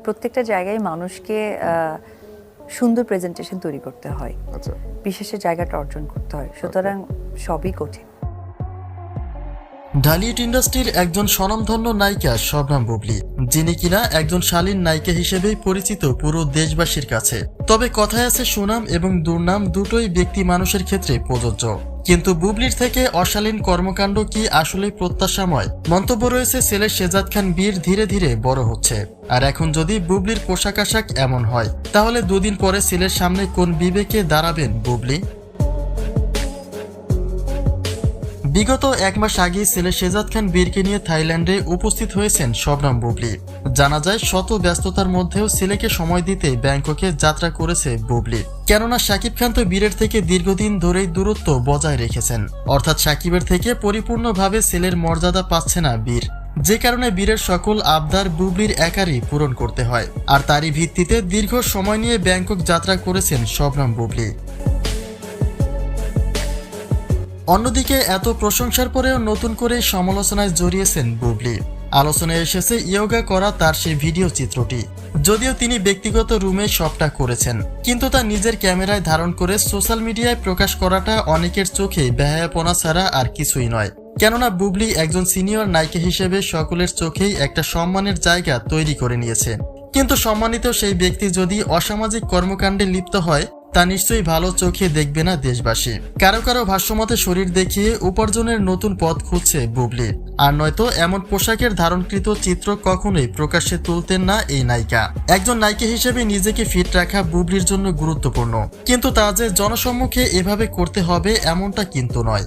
প্রত্যেকটা জায়গায় মানুষকে সুন্দর প্রেজেন্টেশন তৈরি করতে হয়, আচ্ছা, বিশেষের জায়গাটা অর্জন করতে হয়, সুতরাং সবই কঠিন। ঢালিউড ইন্ডাস্ট্রির একজন স্বনামধন্য নায়িকা শবনম বুবলী, যিনি কিনা একজন শালীন নায়িকা হিসেবেই পরিচিত পুরো দেশবাসীর কাছে। তবে কথায় আছে সুনাম এবং দুর্নাম দুটোই ব্যক্তি মানুষের ক্ষেত্রে প্রযোজ্য। কিন্তু বুবলির থেকে অশালীন কর্মকাণ্ড কি আসলে প্রত্যাশাময়? মন্তব্য রয়েছে ছেলে শেজাদ খান বীর ধীরে ধীরে বড় হচ্ছে। আর এখন যদি বুবলির পোশাক আশাক এমন হয়, তাহলে দুদিন পরে ছেলের সামনে কোন বিবেকে দাঁড়াবেন বুবলি? বিগত এক মাস আগে ছেলে শেজাদ খান বীরকে নিয়ে থাইল্যান্ডে উপস্থিত হয়েছেন শবনম বুবলী। জানা যায় শত ব্যস্ততার মধ্যেও ছেলেকে সময় দিতে ব্যাংককে যাত্রা করেছে বুবলী। কেননা শাকিব খান তো বীরের থেকে দীর্ঘদিন ধরেই দূরত্ব বজায় রেখেছেন, অর্থাৎ শাকিবের থেকে পরিপূর্ণভাবে ছেলের মর্যাদা পাচ্ছে না বীর, যে কারণে বীরের সকল আবদার বুবলির একারই পূরণ করতে হয়। আর তারই ভিত্তিতে দীর্ঘ সময় নিয়ে ব্যাংকক যাত্রা করেছেন শবনম বুবলী। অন্যদিকে এত প্রশংসার পরেও নতুন করে সমালোচনায় জড়িয়েছেন বুবলী। আলোচনায় এসেছে ইয়োগা করা তার সেই ভিডিও চিত্রটি। যদিও তিনি ব্যক্তিগত রুমে সবটা করেছেন, কিন্তু তা নিজের ক্যামেরায় ধারণ করে সোশ্যাল মিডিয়ায় প্রকাশ করাটা অনেকের চোখে বেহায়াপনা ছাড়া আর কিছুই নয়। কেননা বুবলী একজন সিনিয়র নায়িকা হিসেবে সকলের চোখেই একটা সম্মানের জায়গা তৈরি করে নিয়েছে। কিন্তু সম্মানিত সেই ব্যক্তি যদি অসামাজিক কর্মকাণ্ডে লিপ্ত হয়, তা নিশ্চয়ই ভালো চোখে দেখবে না দেশবাসী। কারো কারো ভাষ্যমতে শরীর দেখিয়ে উপার্জনের নতুন পথ খুঁজছে বুবলী। আর নয়তো এমন পোশাকের ধারণকৃত চিত্র কখনোই প্রকাশ্যে তুলতেন না এই নায়িকা। একজন নায়িকা হিসেবে নিজেকে ফিট রাখা বুবলীর জন্য গুরুত্বপূর্ণ, কিন্তু তা যে জনসম্মুখে এভাবে করতে হবে এমনটা কিন্তু নয়।